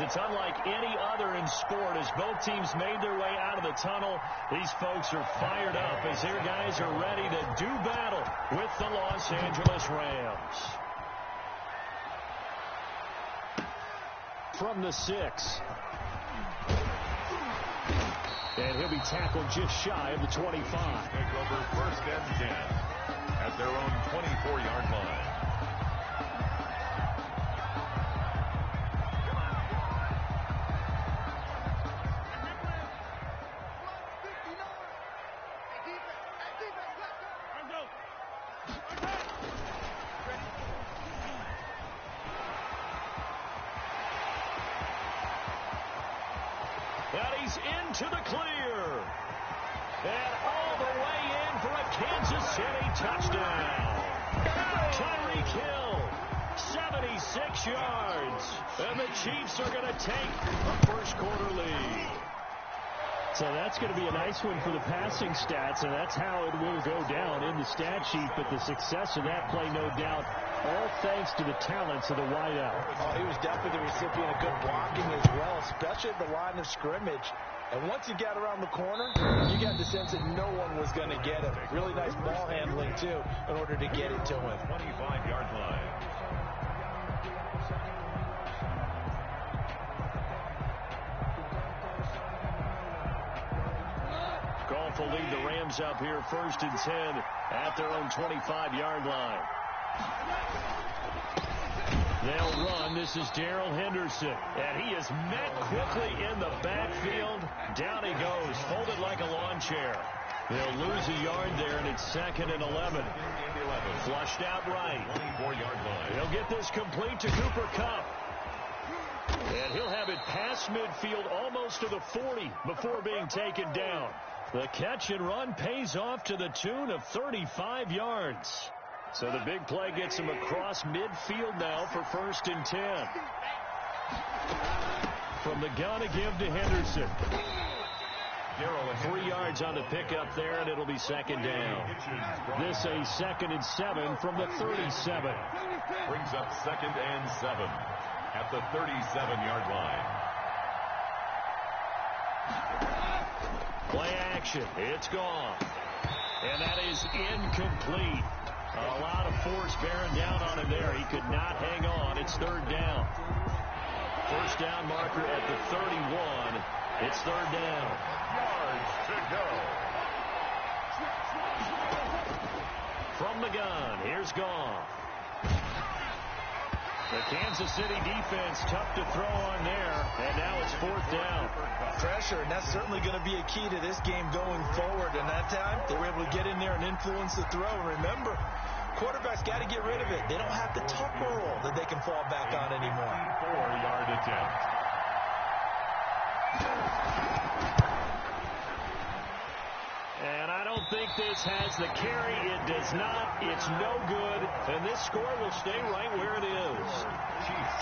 it's unlike any other in sport as both teams made their way out of the tunnel. These folks are fired up as their guys are ready to do battle with the Los Angeles Rams. From the 6. And he'll be tackled just shy of the 25. Take over first and 10 at their own 24-yard line. And he's into the clear. And all the way in for a Kansas City touchdown. Tyreek Hill, 76 yards. And the Chiefs are going to take a first-quarter lead. So that's going to be a nice one for the passing stats, and that's how it will go down in the stat sheet. But the success of that play, no doubt, all thanks to the talents of the wideout. Oh, he was definitely the recipient of good blocking as well, especially at the line of scrimmage. And once he got around the corner, you got the sense that no one was going to get him. Really nice ball handling, too, in order to get it to him. 25-yard line. Goff will lead the Rams up here first and 10 at their own 25-yard line. They'll run. This is Darrell Henderson. And he is met quickly in the backfield. Down he goes, folded like a lawn chair. They'll lose a yard there, and it's 2nd and 11. Flushed out right. 24-yard line. He'll get this complete to Cooper Kupp. And he'll have it past midfield almost to the 40 before being taken down. The catch and run pays off to the tune of 35 yards. So the big play gets him across midfield now for 1st and 10. From the gun to give to Henderson. 3 yards on the pickup there, and it'll be 2nd down. This a 2nd and 7 from the 37. Brings up 2nd and 7 at the 37-yard line. Play action. It's gone. And that is incomplete. A lot of force bearing down on him there. He could not hang on. It's 3rd down. First down marker at the 31. It's 3rd down. Yards to go. From the gun, here's Goff. The Kansas City defense tough to throw on there, and now it's 4th down. Pressure, and that's certainly going to be a key to this game going forward. And that time, they were able to get in there and influence the throw. Remember, quarterbacks got to get rid of it. They don't have the Tucker roll that they can fall back on anymore. 4-yard attempt. And I don't think this has the carry. It does not. It's no good. And this score will stay right where it is.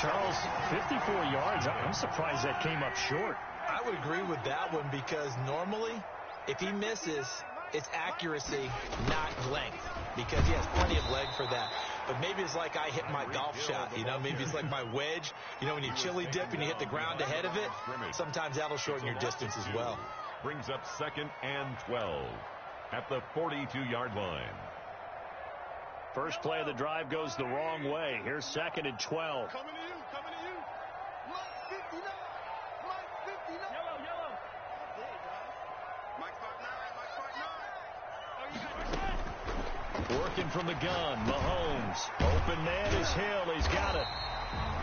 Charles, 54 yards. I'm surprised that came up short. I would agree with that one because normally, if he misses, it's accuracy, not length. Because he has plenty of leg for that. But maybe it's like I hit my golf shot, you know. Maybe it's like my wedge. You know, when you chili dip and you hit the ground ahead of it, sometimes that'll shorten your distance as well. Brings up 2nd and 12 at the 42-yard line. First play of the drive goes the wrong way. Here's 2nd and 12. Coming to you, coming to you. Mike 59, Mike 59. Yellow, yellow. Mike 59, Mike 59. Working from the gun, Mahomes. Open man is Hill. He's got it.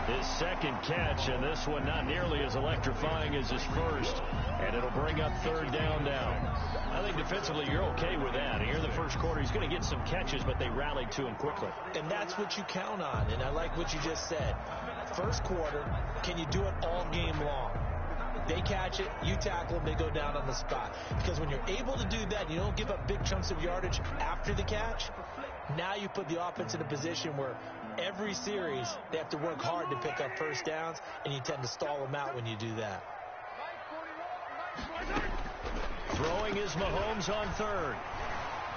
His 2nd catch, and this one not nearly as electrifying as his first. And it'll bring up 3rd down now. I think defensively you're okay with that. Here in the first quarter, he's going to get some catches, but they rallied to him quickly. And that's what you count on, and I like what you just said. First quarter, can you do it all game long? They catch it, you tackle them, they go down on the spot. Because when you're able to do that, you don't give up big chunks of yardage after the catch. Now you put the offense in a position where every series they have to work hard to pick up first downs, and you tend to stall them out when you do that. Throwing is Mahomes on 3rd.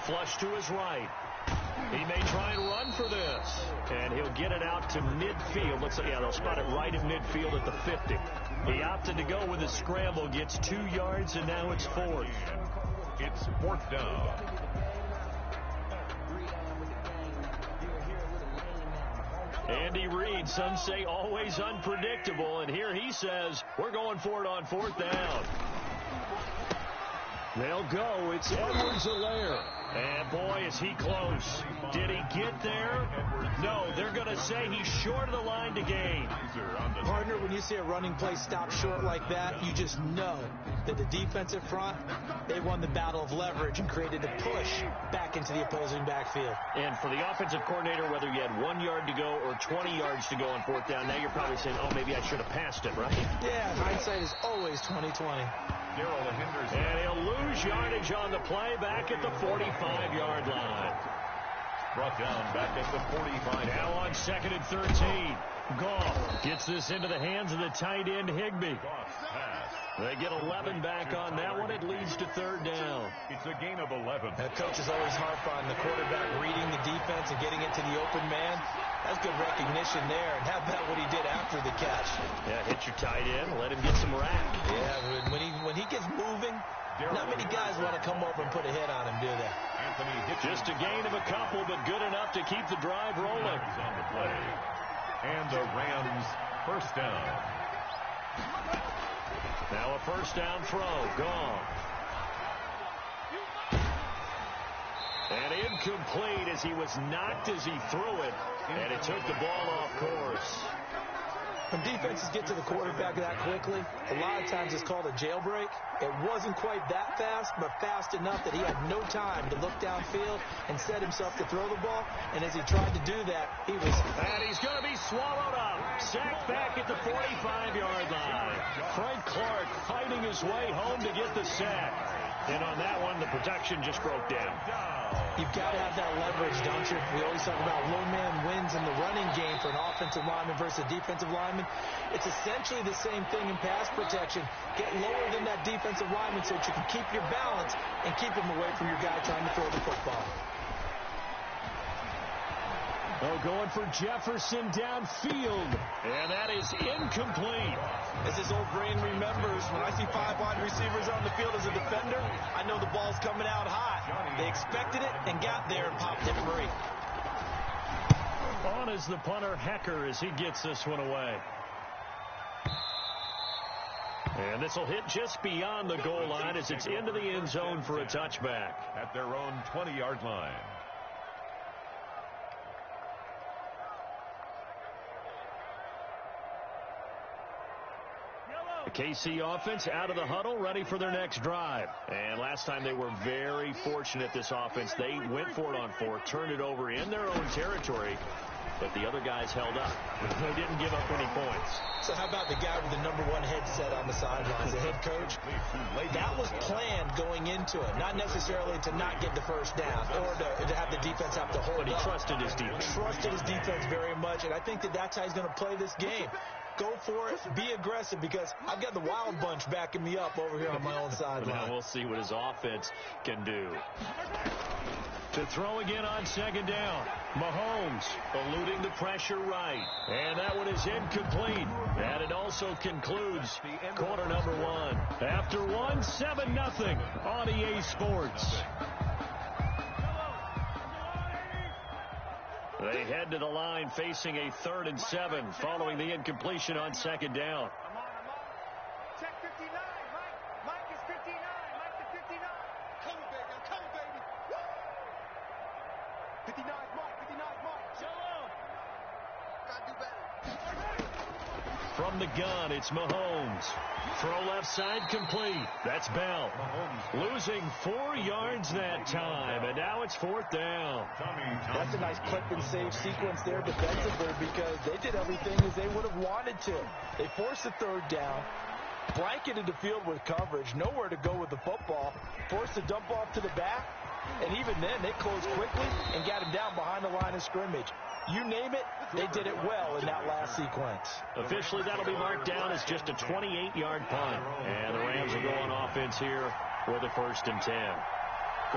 Flush to his right. He may try and run for this. And he'll get it out to midfield. Looks like, yeah, they'll spot it right at midfield at the 50. He opted to go with a scramble, gets 2 yards, and now it's 4th. It's 4th down. Andy Reid, some say always unpredictable, and here he says, we're going for it on 4th down. They'll go. It's Edwards-Helaire. And, boy, is he close. Did he get there? No, they're going to say he's short of the line to gain. Partner, when you see a running play stop short like that, you just know that the defensive front, they won the battle of leverage and created a push back into the opposing backfield. And for the offensive coordinator, whether you had 1 yard to go or 20 yards to go on 4th down, now you're probably saying, oh, maybe I should have passed it, right? Yeah, hindsight is always 20/20. And he'll lose yardage on the play back at the 45-yard line. Brought down back at the 45. Now on 2nd and 13. Goff gets this into the hands of the tight end, Higbee. They get 11 back on that one. It leads to 3rd down. It's a gain of 11. Coaches always harp on the quarterback reading the defense and getting it to the open man. That's good recognition there. And how about what he did after the catch? Yeah, hit your tight end, let him get some rack. Yeah, when he gets moving, not many guys want to come over and put a hit on him, do they? Just a gain of a couple, but good enough to keep the drive rolling. On the play. And the Rams 1st down. Now a 1st down throw. Gone. And incomplete as he was knocked as he threw it. And it took the ball off course. When defenses get to the quarterback that quickly, a lot of times it's called a jailbreak. It wasn't quite that fast, but fast enough that he had no time to look downfield and set himself to throw the ball. And as he tried to do that, he was... And he's going to be swallowed up. Sacked back at the 45-yard line. Frank Clark fighting his way home to get the sack. And on that one, the protection just broke down. You've got to have that leverage, don't you? We always talk about low man wins in the running game for an offensive lineman versus a defensive lineman. It's essentially the same thing in pass protection. Get lower than that defensive lineman so that you can keep your balance and keep him away from your guy trying to throw the football. Oh, going for Jefferson downfield. And that is incomplete. As his old brain remembers, when I see 5 wide receivers on the field as a defender, I know the ball's coming out hot. They expected it and got there and popped it free. On is the punter, Hecker, as he gets this one away. And this will hit just beyond the goal line as it's into the end zone for a touchback. At their own 20-yard line. The KC offense out of the huddle, ready for their next drive. And last time they were very fortunate, this offense. They went for it on 4th, turned it over in their own territory, but the other guys held up. They didn't give up any points. So how about the guy with the #1 headset on the sidelines, the head coach? That was planned going into it, not necessarily to not get the 1st down or to have the defense have to hold But he up. trusted his defense. Trusted his defense very much, and I think that's how he's going to play this game. Go for it, be aggressive, because I've got the wild bunch backing me up over here on my own sideline. Now we'll see what his offense can do. To throw again on 2nd down. Mahomes eluding the pressure right. And that one is incomplete. And it also concludes quarter #1. After 1, 7-0 on EA Sports. They head to the line facing a 3rd and 7 following the incompletion on 2nd down. Check 59. Mike is 59. Mike is 59. Come on, baby. Come on, baby. Woo! 59 Mike. 59 Mike. Shalom. Gotta do better. From the gun, it's Mahomes. Throw left side complete. That's Bell. Losing 4 yards that time, and now it's 4th down. That's a nice clip and save sequence there defensively, because they did everything as they would have wanted to. They forced the 3rd down, blanketed the field with coverage, nowhere to go with the football, forced the dump off to the back, and even then they closed quickly and got him down behind the line of scrimmage. You name it, they did it well in that last sequence. Officially, that'll be marked down as just a 28-yard punt. And the Rams will go on offense here with a 1st and 10.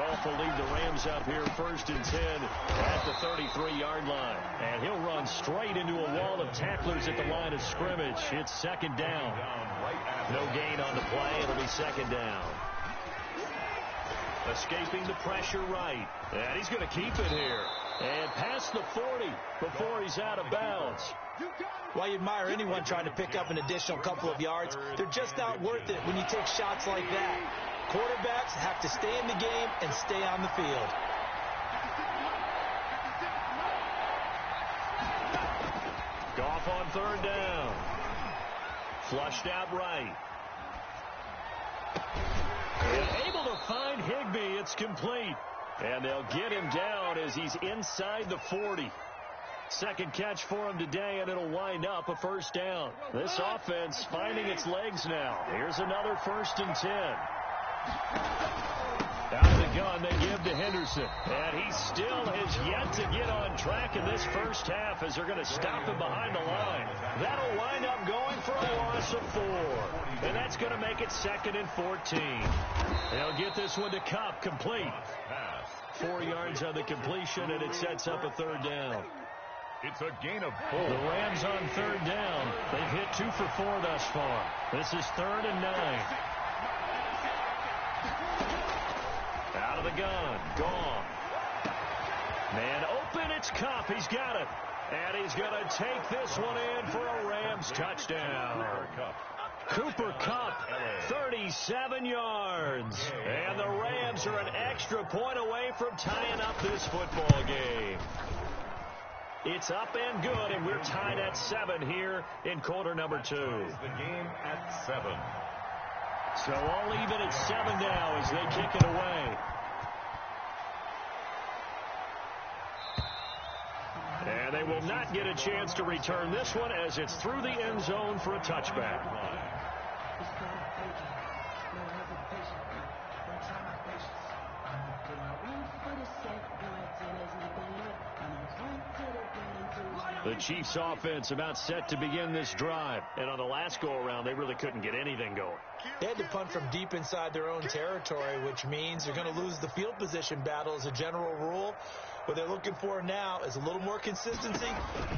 Goff will lead the Rams up here 1st and 10 at the 33-yard line. And he'll run straight into a wall of tacklers at the line of scrimmage. It's 2nd down. No gain on the play. It'll be 2nd down. Escaping the pressure right. And he's going to keep it here. And past the 40 before he's out of bounds. While you admire anyone trying to pick up an additional couple of yards, they're just not worth it when you take shots like that. Quarterbacks have to stay in the game and stay on the field. Goff on 3rd down. Flushed out right. And able to find Higbee. It's complete. And they'll get him down as he's inside the 40. 2nd catch for him today, and it'll wind up a 1st down. This offense finding its legs now. Here's another 1st and 10. Out of the gun, they give to Henderson. And he still has yet to get on track in this first half as they're going to stop him behind the line. That'll wind up going for a loss of 4. And that's going to make it 2nd and 14. They'll get this one to Kupp, complete. 4 yards on the completion, and it sets up a 3rd down. It's a gain of 4. The Rams on 3rd down. They've hit 2 for 4 thus far. This is 3rd and 9. Out of the gun. Gone. Man open. It's Kupp. He's got it. And he's going to take this one in for a Rams touchdown. Cooper Kupp, 37 yards. And the Rams are an extra point away from tying up this football game. It's up and good, and we're tied at 7 here in quarter number 2. The game at 7. So all even at 7 now as they kick it away. And they will not get a chance to return this one as it's through the end zone for a touchback. The Chiefs offense about set to begin this drive. And on the last go-around, they really couldn't get anything going. They had to punt from deep inside their own territory, which means they're going to lose the field position battle as a general rule. What they're looking for now is a little more consistency,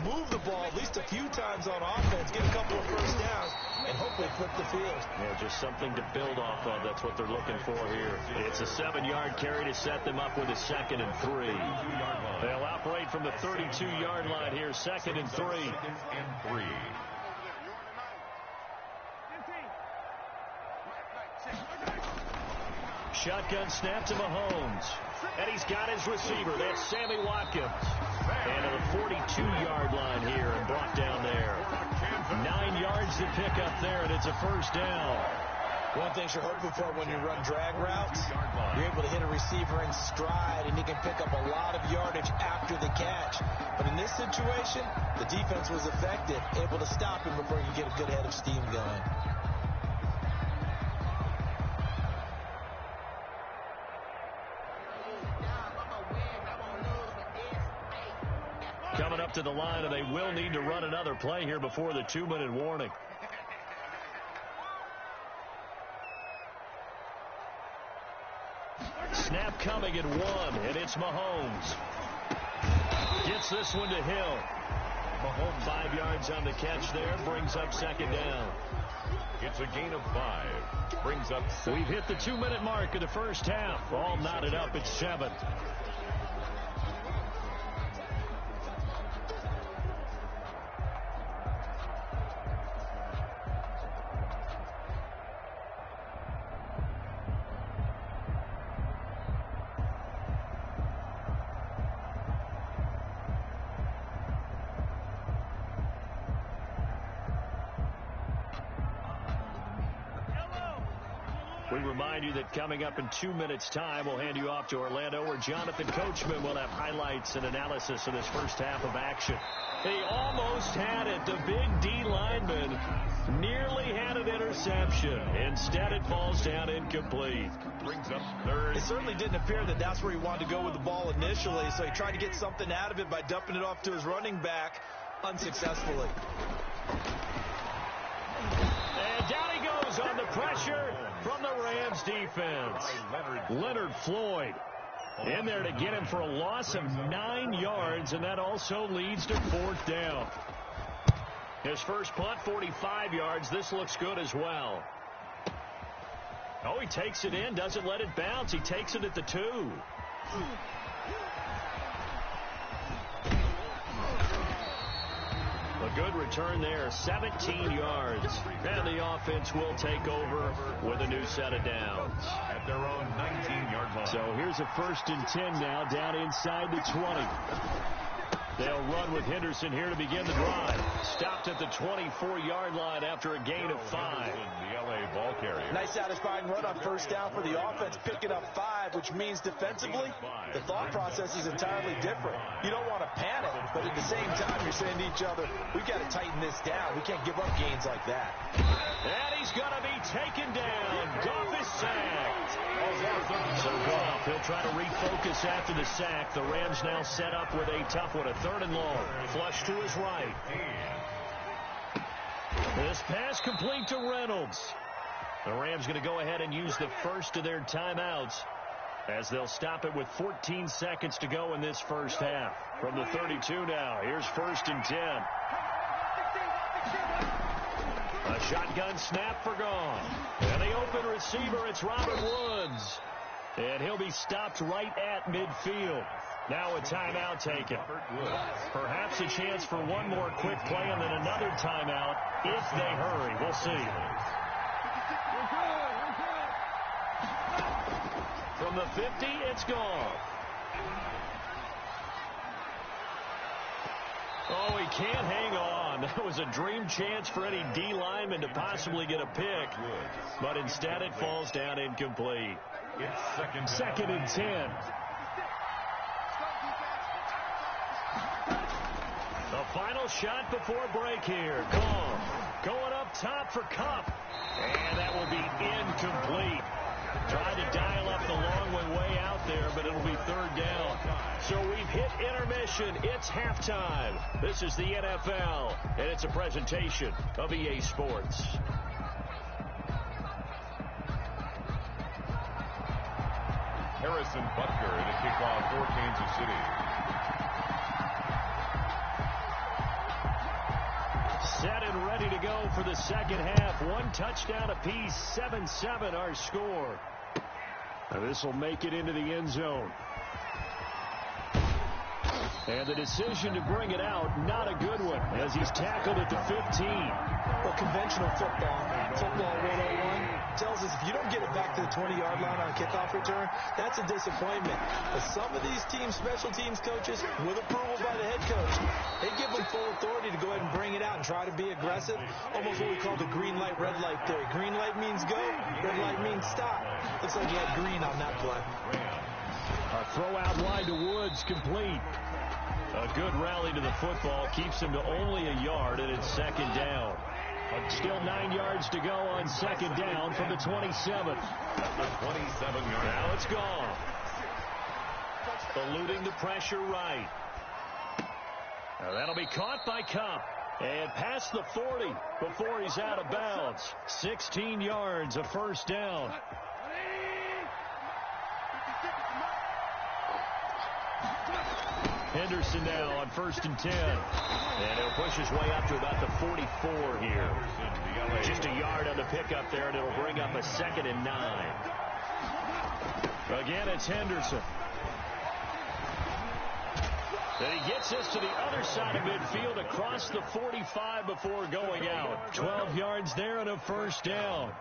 move the ball at least a few times on offense, get a couple of first downs, and hopefully flip the field. Yeah, just something to build off of. That's what they're looking for here. It's a 7-yard carry to set them up with a 2nd and 3. They'll operate from the 32-yard line here, 2nd and 3. Shotgun snap to Mahomes. And he's got his receiver. That's Sammy Watkins. And to the 42-yard line here and brought down there. 9 yards to pick up there, and it's a 1st down. One thing you're hoping for when you run drag routes, you're able to hit a receiver in stride, and he can pick up a lot of yardage after the catch. But in this situation, the defense was effective, able to stop him before he could get a good head of steam going. Coming up to the line, and they will need to run another play here before the 2-minute warning. Snap coming at 1, and it's Mahomes. Gets this one to Hill. Mahomes 5 yards on the catch there, brings up 2nd down. It's a gain of 5. Brings up 7. We've hit the 2-minute mark of the first half. All knotted up at 7. We remind you that coming up in 2 minutes' time, we'll hand you off to Orlando, where Jonathan Coachman will have highlights and analysis of this first half of action. They almost had it. The big D lineman nearly had an interception. Instead, it falls down incomplete. Brings up 3rd. It certainly didn't appear that that's where he wanted to go with the ball initially, so he tried to get something out of it by dumping it off to his running back unsuccessfully. And down he goes on the pressure from the Rams defense. Leonard Floyd In there to get him for a loss of 9 yards, and that also leads to 4th down. His first punt, 45 yards. This looks good as well. Oh, he takes it in, doesn't let it bounce. He takes it at the 2. A good return there, 17 yards. And the offense will take over with a new set of downs. At their own 19-yard line. So here's a 1st and 10 now, down inside the 20. They'll run with Henderson here to begin the drive. Stopped at the 24-yard line after a gain of 5. The LA ball carrier. Nice satisfying run on 1st down for the offense, picking up 5, which means defensively, the thought process is entirely different. You don't want to panic, but at the same time, you're saying to each other, we've got to tighten this down. We can't give up gains like that. And he's going to be taken down. Goff is sacked. So Goff, he'll try to refocus after the sack. The Rams now set up with a tough one, a 3rd and long. Flush to his right. This pass complete to Reynolds. The Rams going to go ahead and use the first of their timeouts as they'll stop it with 14 seconds to go in this first half. From the 32 now, here's 1st and 10. A shotgun snap for Goff. And the open receiver, it's Robert Woods. And he'll be stopped right at midfield. Now a timeout taken. Perhaps a chance for one more quick play and then another timeout if they hurry. We'll see. From the 50, it's gone. Oh, he can't hang on. That was a dream chance for any D lineman to possibly get a pick. But instead it falls down incomplete. It's 2nd and 10. The final shot before break here. Goff going up top for Kupp. And that will be incomplete. Tried to dial up the long one way out there, but it'll be 3rd down. So we've hit intermission. It's halftime. This is the NFL, and it's a presentation of EA Sports. Harrison Butker in a kickoff for Kansas City. Set and ready to go for the second half. 1 touchdown apiece, 7-7 our score. Now this will make it into the end zone. And the decision to bring it out, not a good one, as he's tackled at the 15. Well, conventional football 101 tells us if you don't get it back to the 20-yard line on a kickoff return, that's a disappointment. But some of these teams, special teams coaches, with approval by the head coach, they give them full authority to go ahead and bring it out and try to be aggressive, almost what we call the green light, red light theory. Green light means go, red light means stop. Looks like he had green on that play. A throw out wide to Woods, complete. A good rally to the football keeps him to only a yard, and it's 2nd down. Still 9 yards to go on 2nd down from the 27. The 27-yard. Now it's gone. Eluding the pressure right. Now that'll be caught by Kupp. And past the 40 before he's out of bounds. 16 yards, a 1st down. Henderson now on 1st and 10. And he'll push his way up to about the 44 here. Just a yard on the pickup there, and it'll bring up a 2nd and 9. Again, it's Henderson. And he gets us to the other side of midfield across the 45 before going out. 12 yards there and a 1st down.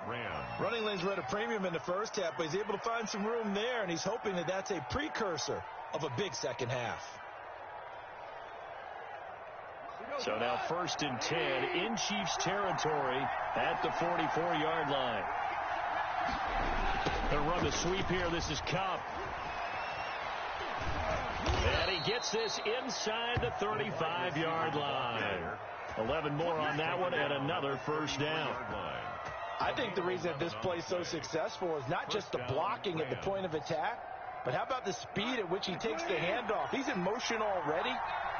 Running lanes were at a premium in the first half, but he's able to find some room there, and he's hoping that that's a precursor of a big second half. So now 1st and 10 in Chiefs territory at the 44-yard line. They'll run the sweep here. This is Kupp. And he gets this inside the 35-yard line. 11 more on that one and another 1st down. I think the reason that this play is so successful is not just the blocking at the point of attack, but how about the speed at which he takes the handoff? He's in motion already,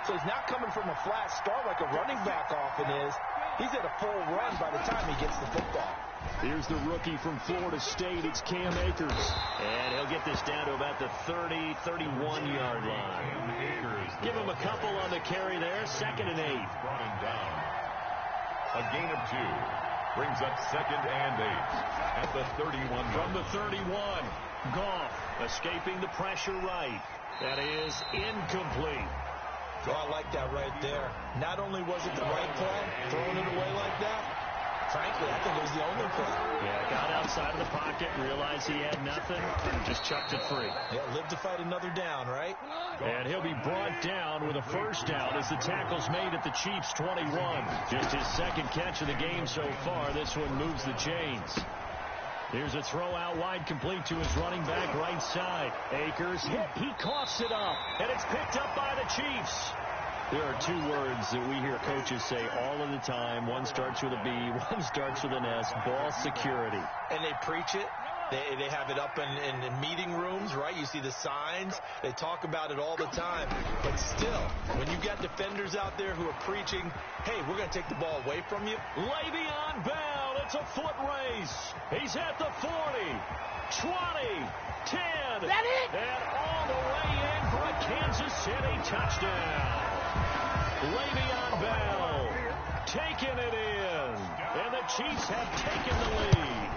so he's not coming from a flat start like a running back often is. He's at a full run by the time he gets the football. Here's the rookie from Florida State. It's Cam Akers. And he'll get this down to about the 30, 31-yard line. Give him a couple on the carry there. 2nd and 8. Brought him down. A gain of 2. Brings up 2nd and 8 at the 31. From the 31, Goff escaping the pressure right. That is incomplete. Oh, I like that right there. Not only was it the right play, throwing it away like that, frankly, I think it was the only play. Yeah, got outside of the pocket, realized he had nothing, just chucked it free. Yeah, live to fight another down, right? And he'll be brought down with a first down as the tackle's made at the Chiefs' 21. Just his 2nd catch of the game so far. This one moves the chains. Here's a throw out wide, complete to his running back right side. Akers hit. He coughs it up, and it's picked up by the Chiefs. There are 2 words that we hear coaches say all of the time. One starts with a B, one starts with an S, ball security. And they preach it. They have it up in meeting rooms, right? You see the signs. They talk about it all the time. But still, when you got defenders out there who are preaching, hey, we're going to take the ball away from you. Le'Veon Bell, it's a foot race. He's at the 40, 20, 10. That it? And all the way in for a Kansas City touchdown. Le'Veon Bell taking it in. And the Chiefs have taken the lead.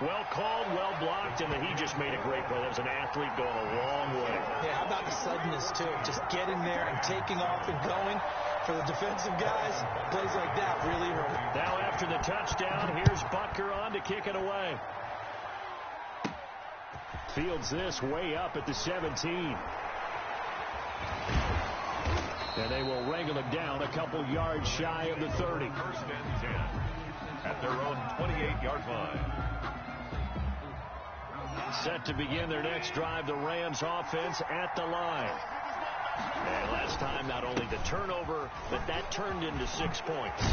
Well called, well blocked, and he just made a great play. That was an athlete going a long way. Yeah, how about the suddenness, too? Just getting there and taking off and going. For the defensive guys, plays like that really hurt. Now after the touchdown, here's Butker on to kick it away. Fields this way up at the 17. And they will wrangle him down a couple yards shy of the 30. 1st and 10 at their own 28-yard line. Set to begin their next drive, the Rams offense at the line. And last time, not only the turnover, but that turned into 6 points.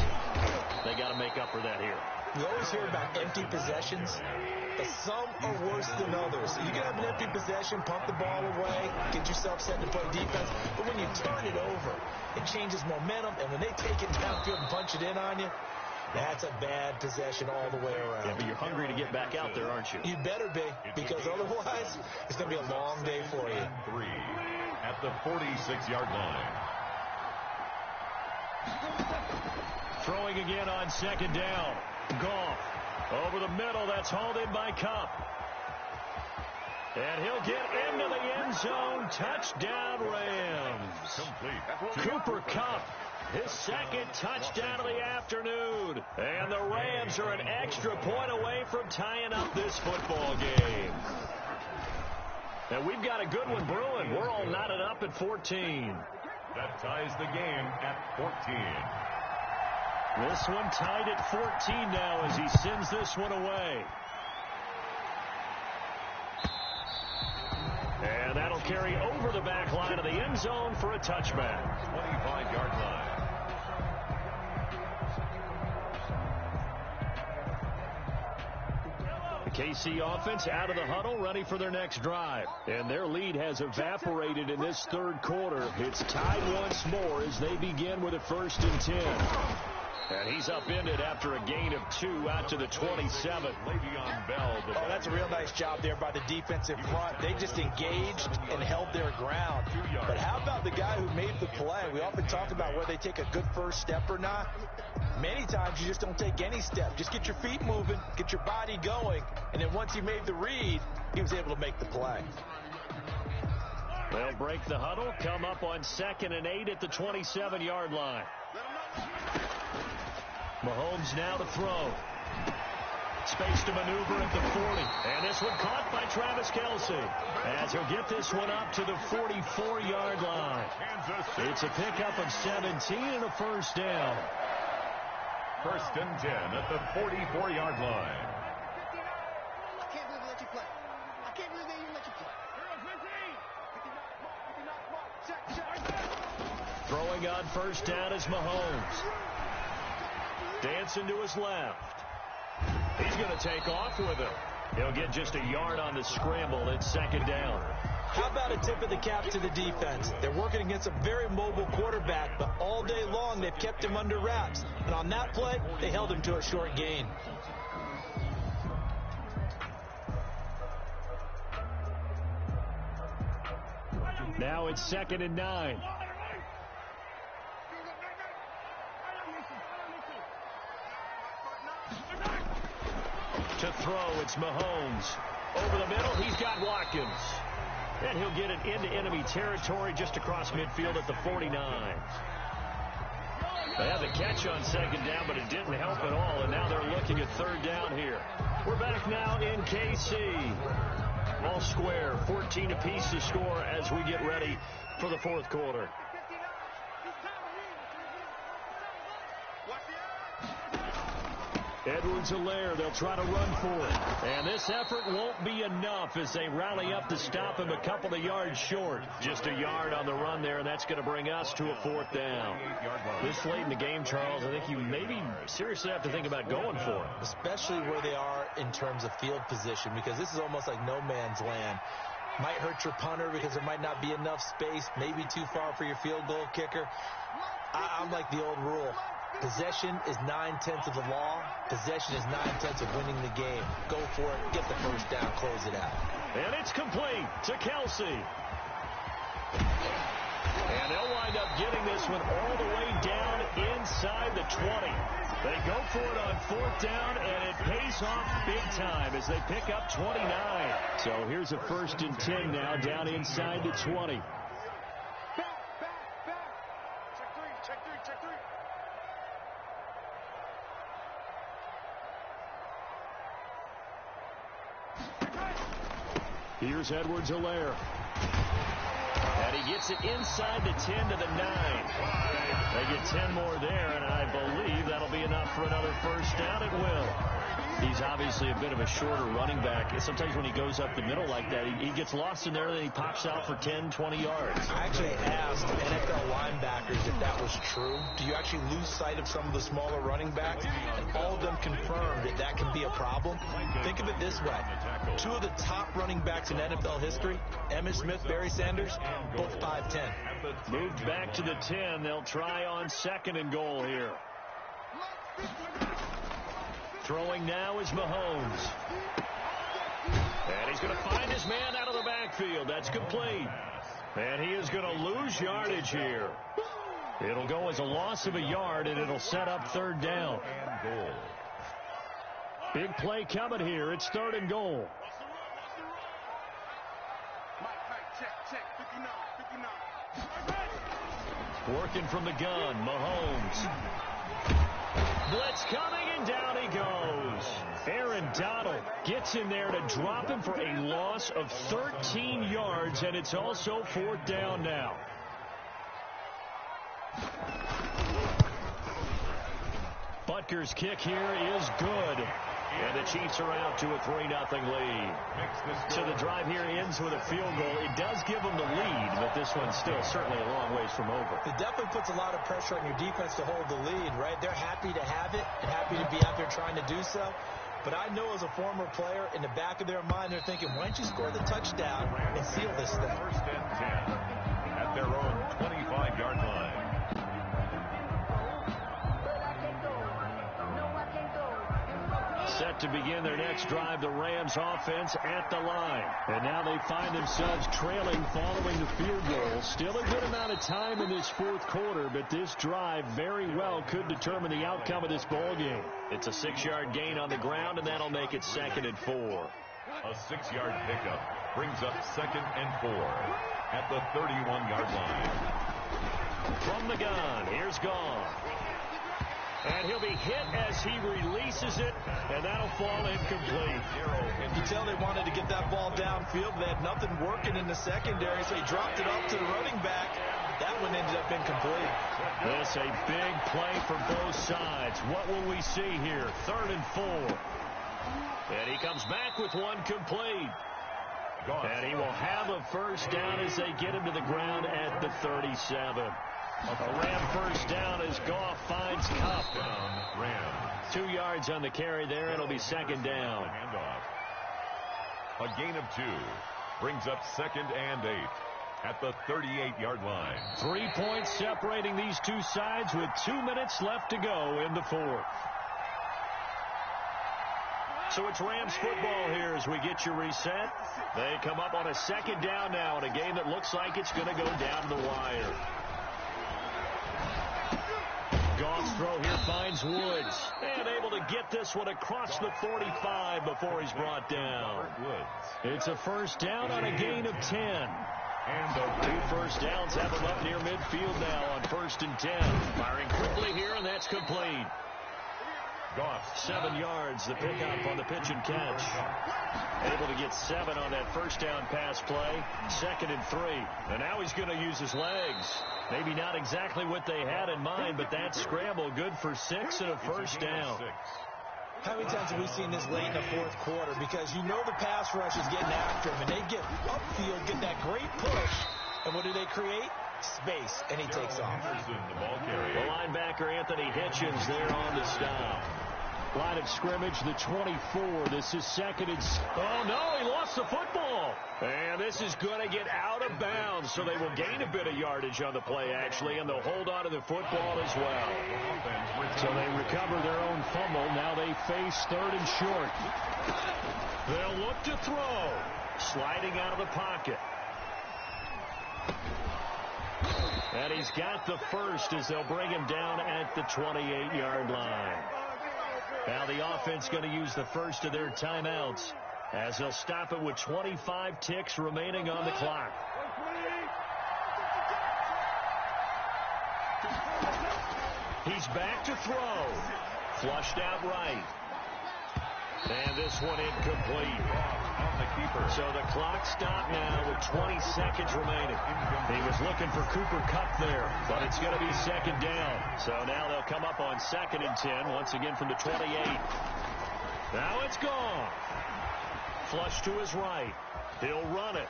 They got to make up for that here. You always hear about empty possessions, but some are worse than others. You can have an empty possession, pump the ball away, get yourself set to play defense, but when you turn it over, it changes momentum, and when they take it downfield and punch it in on you, that's a bad possession all the way around. Yeah, but you're hungry to get back out there, aren't you? You better be, because otherwise, it's going to be a long day for you. 3 at the 46-yard line. Throwing again on 2nd down. Goff over the middle. That's hauled in by Kupp. And he'll get into the end zone. Touchdown, Rams. Complete. Cooper Kupp, his 2nd touchdown of the afternoon. And the Rams are an extra point away from tying up this football game. And we've got a good one brewing. We're all knotted up at 14. That ties the game at 14. This one tied at 14 now as he sends this one away. And that'll carry over the back line of the end zone for a touchback. 25-yard line. The KC offense out of the huddle, ready for their next drive. And their lead has evaporated in this 3rd quarter. It's tied once more as they begin with a 1st and 10. And he's upended after a gain of 2 out to the 27. Le'Veon Bell. Oh, that's a real nice job there by the defensive front. They just engaged and held their ground. But how about the guy who made the play? We often talk about whether they take a good first step or not. Many times you just don't take any step. Just get your feet moving, get your body going, and then once he made the read, he was able to make the play. They'll break the huddle, come up on 2nd and 8 at the 27-yard line. Mahomes now to throw. Space to maneuver at the 40. And this one caught by Travis Kelce. As he'll get this one up to the 44-yard line. It's a pickup of 17 and a first down. 1st and 10 at the 44-yard line. I can't believe they let you play. I can't believe they even let you play. 59, check. Throwing on first down is Mahomes. Dancing to his left. He's going to take off with him. He'll get just a yard on the scramble. It's 2nd down. How about a tip of the cap to the defense? They're working against a very mobile quarterback, but all day long they've kept him under wraps. And on that play, they held him to a short gain. Now it's 2nd and 9. To throw, it's Mahomes. Over the middle, he's got Watkins. And he'll get it into enemy territory just across midfield at the 49. They had the catch on 2nd down, but it didn't help at all, and now they're looking at 3rd down here. We're back now in KC. All square, 14 apiece to score as we get ready for the 4th quarter. Edwards-Helaire, they'll try to run for it. And this effort won't be enough as they rally up to stop him a couple of yards short. Just a yard on the run there, and that's going to bring us to a 4th down. This late in the game, Charles, I think you maybe seriously have to think about going for it. Especially where they are in terms of field position, because this is almost like no man's land. Might hurt your punter because there might not be enough space, maybe too far for your field goal kicker. I'm like the old rule. Possession is 9/10 of the law. Possession is 9/10 of winning the game. Go for it. Get the 1st down. Close it out. And it's complete to Kelsey. And they'll wind up getting this one all the way down inside the 20. They go for it on 4th down, and it pays off big time as they pick up 29. So here's a 1st and 10 now down inside the 20. Here's Edwards-Helaire. And he gets it inside the 10 to the 9. They get 10 more there, and I believe that'll be enough for another 1st down. It will. He's obviously a bit of a shorter running back. Sometimes when he goes up the middle like that, he gets lost in there, and then he pops out for 10, 20 yards. I actually asked NFL linebackers if that was true. Do you actually lose sight of some of the smaller running backs? And all of them confirmed that that can be a problem. Think of it this way. 2 of the top running backs in NFL history, Emmitt Smith, Barry Sanders, both 5'10". Moved back to the 10. They'll try on 2nd and goal here. Throwing now is Mahomes. And he's going to find his man out of the backfield. That's complete. And he is going to lose yardage here. It'll go as a loss of a yard, and it'll set up 3rd down. Big play coming here. It's 3rd and goal. Working from the gun, Mahomes. Blitz coming, and down he goes. Aaron Donald gets in there to drop him for a loss of 13 yards, and it's also 4th down now. Butker's kick here is good. And the Chiefs are out to a 3-0 lead. So the drive here ends with a field goal. It does give them the lead, but this one's still certainly a long ways from over. It definitely puts a lot of pressure on your defense to hold the lead, right? They're happy to have it and happy to be out there trying to do so. But I know as a former player, in the back of their mind, they're thinking, why don't you score the touchdown and seal this thing? 1st and 10 at their own 25-yard line. Set to begin their next drive, the Rams offense at the line. And now they find themselves trailing following the field goal. Still a good amount of time in this 4th quarter, but this drive very well could determine the outcome of this ball game. It's a 6-yard gain on the ground, and that'll make it 2nd and 4. A 6-yard pickup brings up 2nd and 4 at the 31-yard line. From the gun, here's Gone. And he'll be hit as he releases it, and that'll fall incomplete. You tell they wanted to get that ball downfield. They had nothing working in the secondary, so he dropped it off to the running back. That one ended up incomplete. This a big play for both sides. What will we see here? 3rd and 4. And he comes back with one complete. And he will have a 1st down as they get him to the ground at the 37. A Ram 1st down as Goff finds Kupp. 2 yards on the carry there. It'll be 2nd down. A gain of 2 brings up 2nd and 8 at the 38-yard line. 3 points separating these two sides with 2 minutes left to go in the 4th. So it's Rams football here as we get you reset. They come up on a second down now in a game that looks like it's going to go down to the wire. Goff's throw here finds Woods. And able to get this one across the 45 before he's brought down. It's a first down on a gain of 10. And two first downs have him up near midfield now on 1st and 10. Firing quickly here, and that's complete. Goff, 7 yards, the pickup on the pitch and catch. Able to get 7 on that first down pass play. 2nd and 3. And now he's going to use his legs. Maybe not exactly what they had in mind, but that scramble good for 6 and a first down. How many times have we seen this late in the 4th quarter? Because you know the pass rush is getting after him, and they get upfield, get that great push. And what do they create? Space, and he takes off. The linebacker, Anthony Hitchens, there on the stop. Line of scrimmage, the 24. This is 2nd and... Oh, no, he lost the football. And this is going to get out of bounds, so they will gain a bit of yardage on the play, actually, and they'll hold on to the football as well. So they recover their own fumble. Now they face 3rd and short. They'll look to throw. Sliding out of the pocket. And he's got the first as they'll bring him down at the 28-yard line. Now the offense going to use the first of their timeouts as they'll stop it with 25 ticks remaining on the clock. He's back to throw. Flushed out right. And this one incomplete. So the clock stopped now with 20 seconds remaining. He was looking for Cooper Kupp there, but it's going to be 2nd down. So now they'll come up on 2nd and 10, once again from the 28. Now it's gone. Flush to his right. He'll run it.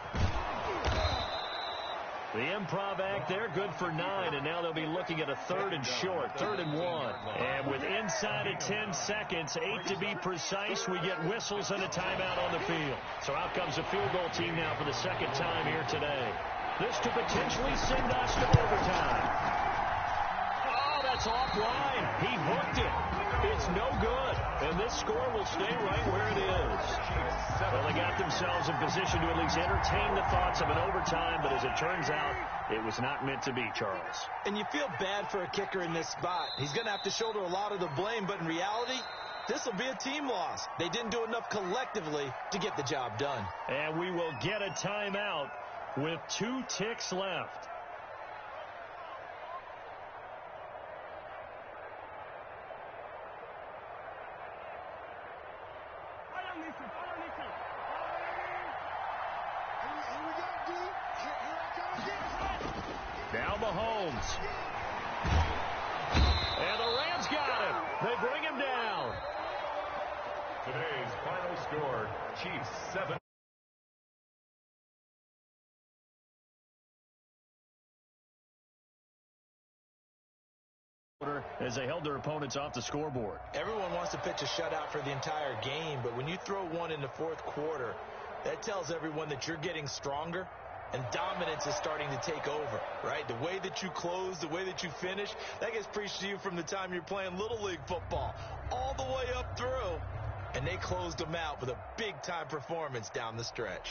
The improv act there, good for 9, and now they'll be looking at a 3rd and short, 3rd and 1. And with inside of 10 seconds, 8 to be precise, we get whistles and a timeout on the field. So out comes the field goal team now for the 2nd time here today. This to potentially send us to overtime. Oh, that's offline. He hooked it. It's no good. And this score will stay right where it is. Well, they got themselves in position to at least entertain the thoughts of an overtime, but as it turns out, it was not meant to be, Charles. And you feel bad for a kicker in this spot. He's going to have to shoulder a lot of the blame, but in reality, this will be a team loss. They didn't do enough collectively to get the job done. And we will get a timeout with 2 ticks left. Now Mahomes. And the Rams got him. They bring him down. Today's final score, Chiefs 7. As they held their opponents off the scoreboard. Everyone wants to pitch a shutout for the entire game, but when you throw one in the 4th quarter, that tells everyone that you're getting stronger and dominance is starting to take over, right? The way that you close, the way that you finish, that gets preached to you from the time you're playing Little League football all the way up through, and they closed them out with a big-time performance down the stretch.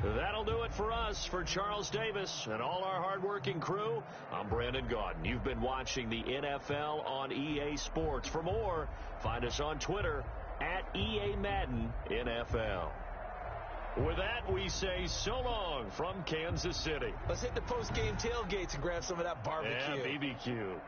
That'll do it for us. For Charles Davis and all our hardworking crew, I'm Brandon Gaudin. You've been watching the NFL on EA Sports. For more, find us on Twitter at EA Madden NFL. With that, we say so long from Kansas City. Let's hit the post-game tailgates and grab some of that barbecue. Yeah, BBQ.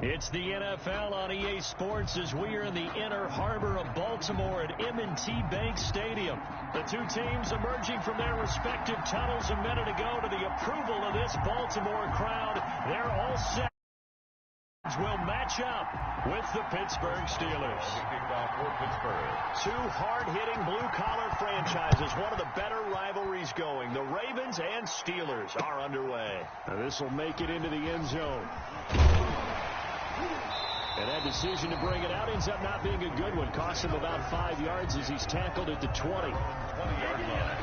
It's the NFL on EA Sports as we are in the inner harbor of Baltimore at M&T Bank Stadium. The two teams emerging from their respective tunnels a minute ago to the approval of this Baltimore crowd. They're all set. Will match up with the Pittsburgh Steelers. Two hard-hitting blue-collar franchises, one of the better rivalries going. The Ravens and Steelers are underway. Now this will make it into the end zone. And that decision to bring it out ends up not being a good one. Costs him about 5 yards as he's tackled at the 20. 20-yard line.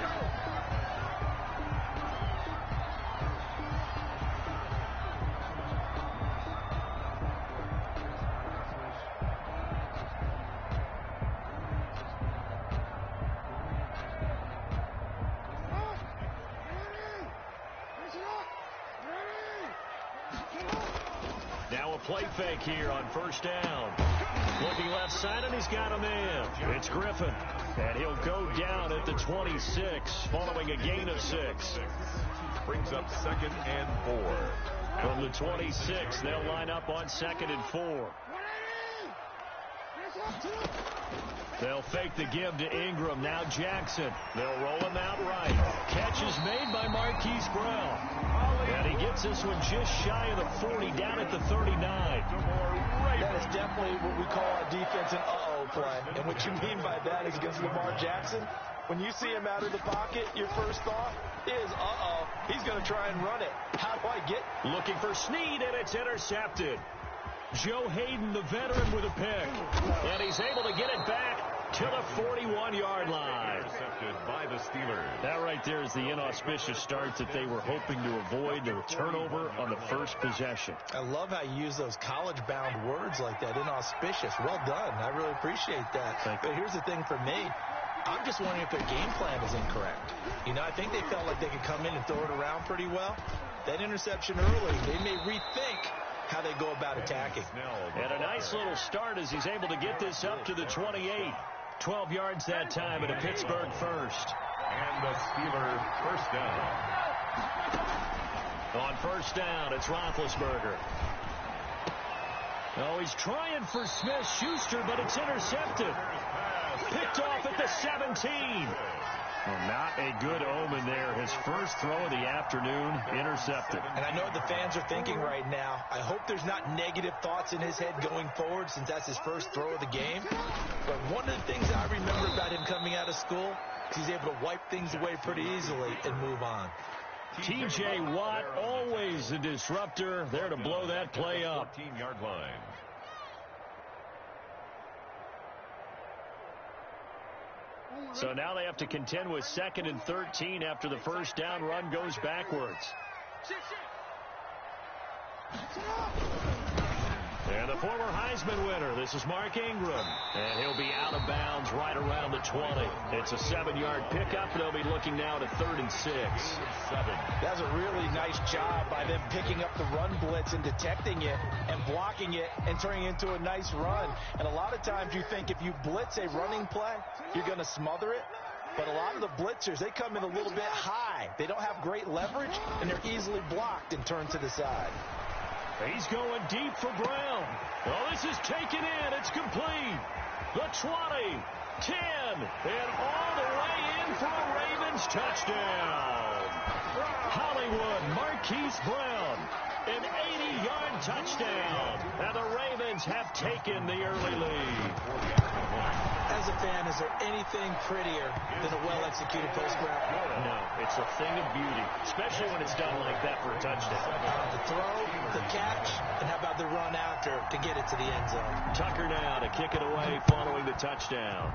Now a play fake here on first down. Looking left side, and he's got a man. It's Griffin. And he'll go down at the 26 following a gain of 6. Brings up 2nd and 4. From the 26, they'll line up on 2nd and 4. They'll fake the give to Ingram. Now Jackson. They'll roll him out right. Catch is made by Marquise Brown. And he gets this one just shy of the 40, down at the 39. That is definitely what we call our defense an uh-oh play. And what you mean by that is against Lamar Jackson, when you see him out of the pocket, your first thought is, uh-oh, he's going to try and run it. How do I get? Looking for Snead, and it's intercepted. Joe Hayden, the veteran, with a pick. And he's able to get it back to the 41-yard line. Intercepted by the Steelers. That right there is the inauspicious start that they were hoping to avoid. The turnover on the first possession. I love how you use those college-bound words like that, inauspicious. Well done. I really appreciate that. But here's the thing for me. I'm just wondering if their game plan is incorrect. You know, I think they felt like they could come in and throw it around pretty well. That interception early, they may rethink how they go about attacking. And a nice little start as he's able to get this up to the 28. 12 yards that time at a Pittsburgh first. And the Steelers first down. On first down, it's Roethlisberger. Oh, he's trying for Smith-Schuster, but it's intercepted. Picked off at the 17. Well, not a good omen there. His first throw of the afternoon, intercepted. And I know what the fans are thinking right now. I hope there's not negative thoughts in his head going forward since that's his first throw of the game. But one of the things I remember about him coming out of school is he's able to wipe things away pretty easily and move on. T.J. Watt, always a disruptor, there to blow that play up. 14-yard line. So now they have to contend with 2nd and 13 after the first down run goes backwards. And the former Heisman winner, this is Mark Ingram. And he'll be out of bounds right around the 20. It's a 7-yard pickup. They'll be looking now to 3rd and 6. That's a really nice job by them picking up the run blitz and detecting it and blocking it and turning it into a nice run. And a lot of times you think if you blitz a running play, you're going to smother it. But a lot of the blitzers, they come in a little bit high. They don't have great leverage, and they're easily blocked and turned to the side. He's going deep for Brown. Oh, this is taken in. It's complete. The 20, 10, and all the way in for a Ravens touchdown. Hollywood, Marquise Brown, an 80-yard touchdown. And the Ravens have taken the early lead. As a fan, is there anything prettier than a well-executed post-grab? No, it's a thing of beauty, especially when it's done like that for a touchdown. The throw, the catch, and how about the run after to get it to the end zone? Tucker now to kick it away following the touchdown.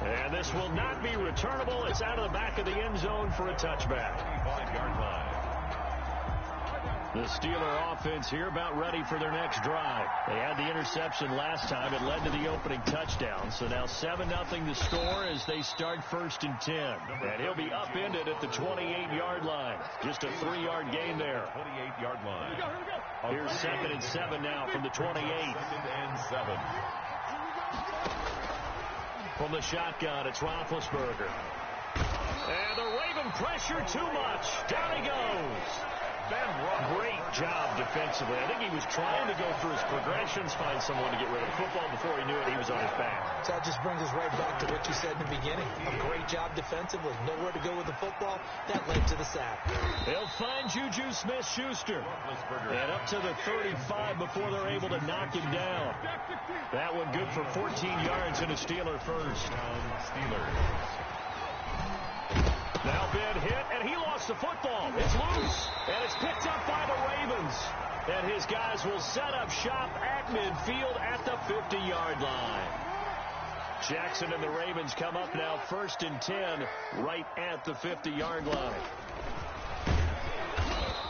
And this will not be returnable. It's out of the back of the end zone for a touchback. 25-yard line. The Steeler offense here about ready for their next drive. They had the interception last time. It led to the opening touchdown. So now 7-0 the score as they start 1st and 10. And he'll be upended at the 28-yard line. Just a 3-yard gain there. 28-yard line. Here's 2nd and 7 now from the 28. 2nd and 7. From the shotgun, it's Roethlisberger. And the Raven pressure too much. Down he goes. Great job defensively. I think he was trying to go through his progressions, find someone to get rid of the football. Before he knew it, he was on his back. So that just brings us right back to what you said in the beginning. A great job defensively. Nowhere to go with the football. That led to the sack. They'll find Juju Smith-Schuster. And up to the 35 before they're able to knock him down. That one good for 14 yards and a Steeler first. Steelers. Now Ben hit, and he lost the football. It's loose, and it's picked up by the Ravens. And his guys will set up shop at midfield at the 50-yard line. Jackson and the Ravens come up now 1st and 10 right at the 50-yard line.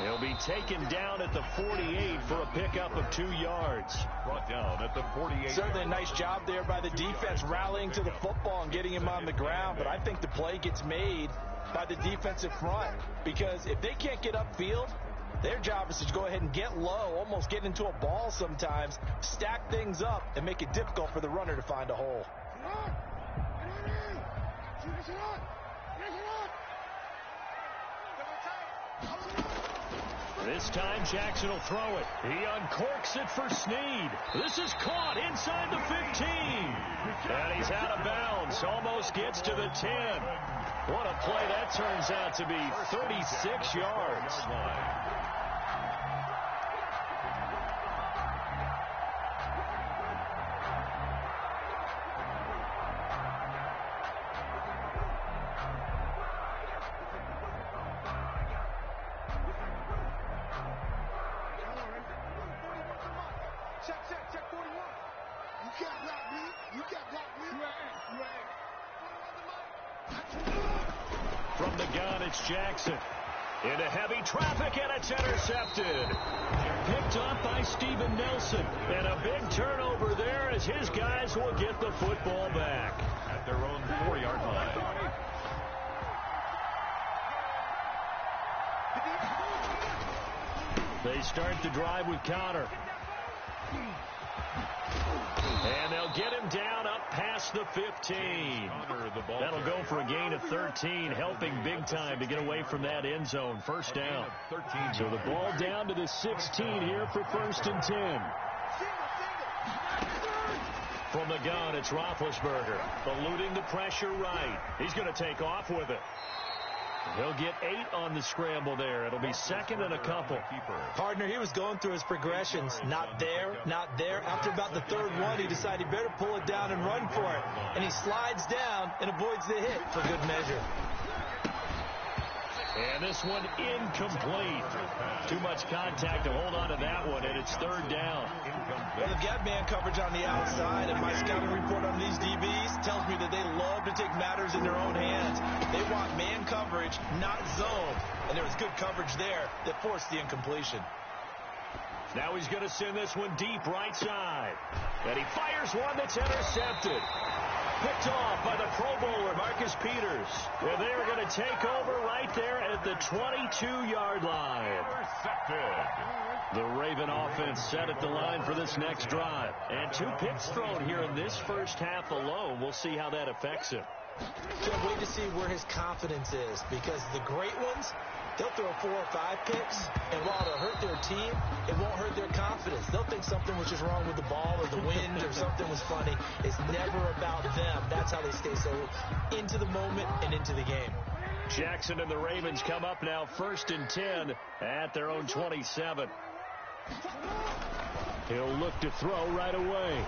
He'll be taken down at the 48 for a pickup of 2 yards. Brought down at the 48. Certainly a nice job there by the defense rallying to the football and getting him on the ground. But I think the play gets made by the defensive front, because if they can't get upfield, their job is to go ahead and get low, almost get into a ball sometimes, stack things up, and make it difficult for the runner to find a hole. This time Jackson will throw it. He uncorks it for Snead. This is caught inside the 15. And he's out of bounds. Almost gets to the 10. What a play that turns out to be. 36 yards. Check 41. You can't block me. You can't block me. From the gun, it's Jackson. Into heavy traffic, and it's intercepted. Picked off by Steven Nelson. And a big turnover there as his guys will get the football back. At their own 4-yard line. They start the drive with Connor. And they'll get him down up past the 15. That'll go for a gain of 13, helping big time to get away from that end zone. First down. So the ball down to the 16 here for 1st and 10. From the gun, it's Roethlisberger, eluding the pressure right. He's going to take off with it. He'll get 8 on the scramble there. It'll be 2nd and a couple. Partner, he was going through his progressions. Not there, not there. After about the 3rd one, he decided he better pull it down and run for it. And he slides down and avoids the hit for good measure. And this one incomplete. Too much contact to hold on to that one, and it's 3rd down. Well, they've got man coverage on the outside, and my scouting report on these DBs tells me that they love to take matters in their own hands. They want man coverage, not zone. And there was good coverage there that forced the incompletion. Now he's going to send this one deep right side. And he fires one that's intercepted. Picked off by the Pro Bowler, Marcus Peters. And they are going to take over right there at the 22-yard line. The Raven offense set at the line for this next drive. And 2 picks thrown here in this first half alone. We'll see how that affects him. Can't wait to see where his confidence is, because the great ones, they'll throw 4 or 5 picks, and while it'll hurt their team, it won't hurt their confidence. They'll think something was just wrong with the ball or the wind or something was funny. It's never about them. That's how they stay so into the moment and into the game. Jackson and the Ravens come up now 1st and 10 at their own 27. He'll look to throw right away.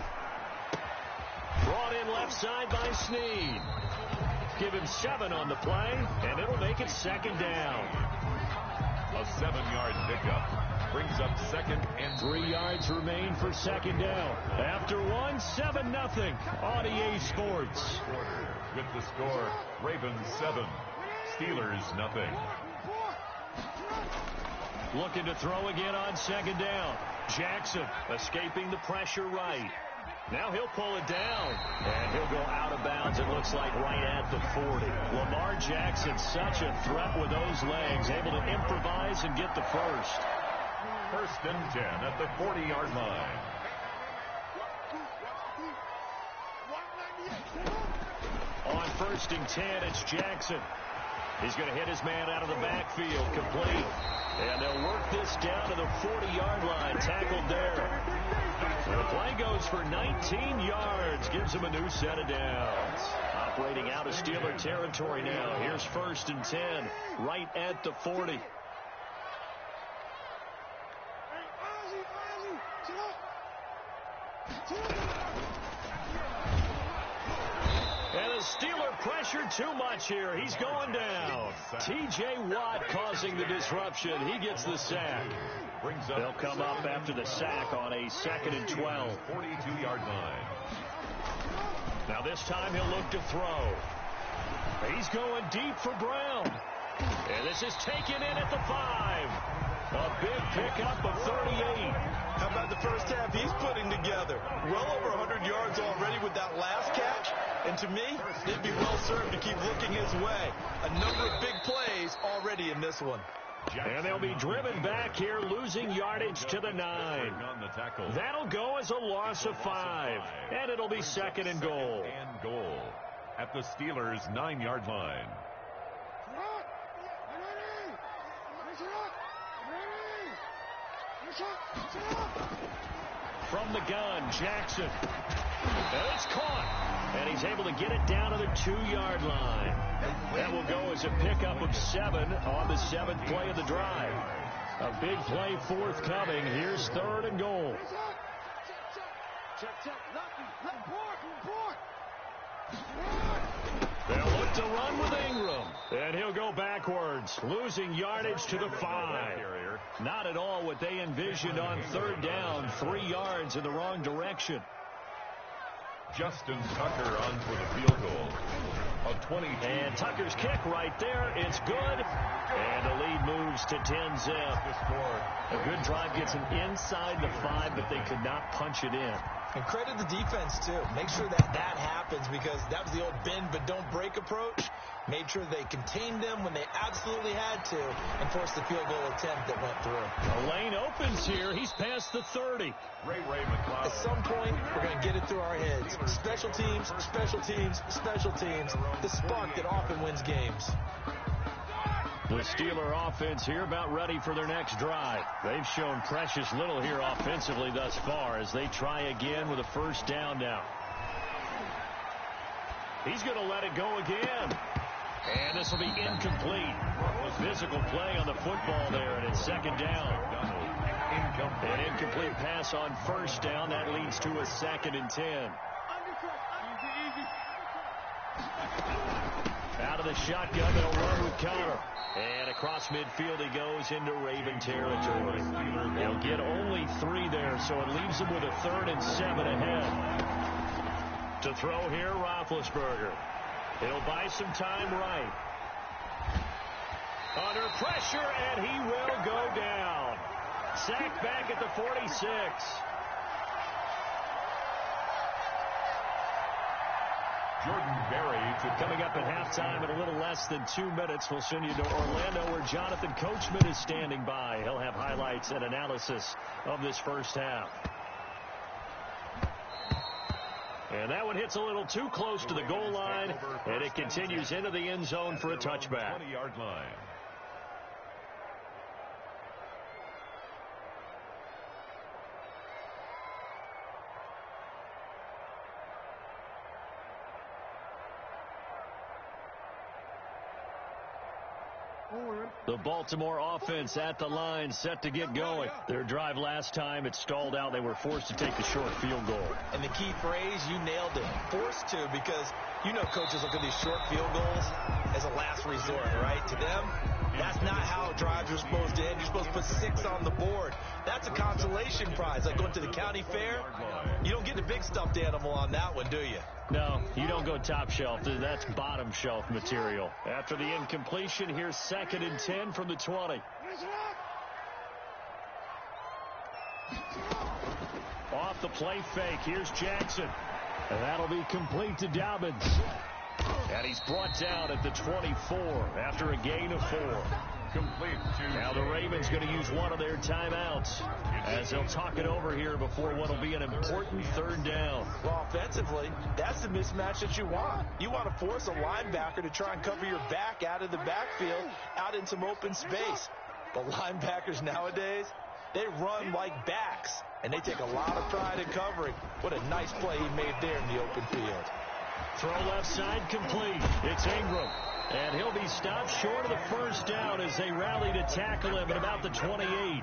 Brought in left side by Snead. Give him 7 on the play, and it'll make it 2nd down. A 7-yard pickup brings up 2nd and 3 yards remain for 2nd down. After 1, 7-0 on EA Sports. With the score, Ravens 7, Steelers 0. Looking to throw again on 2nd down. Jackson escaping the pressure right. Now he'll pull it down, and he'll go out of bounds, it looks like, right at the 40. Lamar Jackson, such a threat with those legs, able to improvise and get the first. 1st and 10 at the 40-yard line. On 1st and 10, it's Jackson. He's going to hit his man out of the backfield, complete. And they'll work this down to the 40-yard line. Tackled there. The play goes for 19 yards. Gives them a new set of downs. Operating out of Steeler territory now. Here's 1st and 10. Right at the 40. And the Steeler pressured too much here. He's going down. T.J. Watt causing the disruption. He gets the sack. They'll come up after the sack on a 2nd and 12. 42-yard line. Now this time he'll look to throw. He's going deep for Brown. And this is taken in at the 5. A big pickup of 38. How about the first half he's putting together? Well over 100 yards already with that last catch. And to me, they'd be well served to keep looking his way. A number of big plays already in this one. And they'll be driven back here, losing yardage to the 9. That'll go as a loss of 5. And it'll be 2nd and goal. At the Steelers' 9-yard line. From the gun, Jackson. And it's caught. And he's able to get it down to the 2-yard line. That will go as a pickup of 7 on the 7th play of the drive. A big play forthcoming. Here's 3rd and goal. They'll look to run with Ingram. And he'll go backwards, losing yardage to the 5. Not at all what they envisioned on 3rd down. 3 yards in the wrong direction. Justin Tucker on for the field goal. A 22. And Tucker's kick right there. It's good. And the lead moves to 10-zip. A good drive gets them inside the 5, but they could not punch it in. And credit the defense, too. Make sure that happens, because that was the old bend but don't break approach. Made sure they contained them when they absolutely had to and forced the field goal attempt that went through. A lane opens here. He's past the 30. Ray McLeod. At some point, we're going to get it through our heads. Special teams, special teams, special teams. The spark that often wins games. The Steeler offense here about ready for their next drive. They've shown precious little here offensively thus far as they try again with a 1st down now. He's going to let it go again. And this will be incomplete. Physical play on the football there, and it's 2nd down. An incomplete pass on 1st down. That leads to a 2nd and 10. Out of the shotgun, they'll run with Connor. And across midfield he goes into Raven territory. They'll get only 3 there, so it leaves them with a 3rd and 7 ahead. To throw here, Roethlisberger. He'll buy some time right. Under pressure, and he will go down. Sacked back at the 46. Jordan Berry coming up at halftime in a little less than 2 minutes. We'll send you to Orlando, where Jonathan Coachman is standing by. He'll have highlights and analysis of this first half. And that one hits a little too close to the goal line, and it continues into the end zone for a touchback. 20-yard line. The Baltimore offense at the line, set to get going. Their drive last time, it stalled out. They were forced to take the short field goal. And the key phrase, you nailed it. Forced to, because you know coaches look at these short field goals as a last resort, right? To them, that's not how drives are supposed to end. You're supposed to put 6 on the board. That's a consolation prize, like going to the county fair. You don't get the big stuffed animal on that one, do you? No, you don't go top shelf. That's bottom shelf material. After the incompletion, here's 2nd and 10 from the 20. Off the play fake, here's Jackson. And that'll be complete to Dobbins. And he's brought down at the 24 after a gain of 4. Complete to now the Ravens going to use one of their timeouts as they'll talk it over here before what will be an important 3rd down. Well, offensively, that's the mismatch that you want. You want to force a linebacker to try and cover your back out of the backfield, out in some open space. But linebackers nowadays, they run like backs, and they take a lot of pride in covering. What a nice play he made there in the open field. Throw left side complete. It's Ingram. And he'll be stopped short of the first down as they rally to tackle him at about the 28.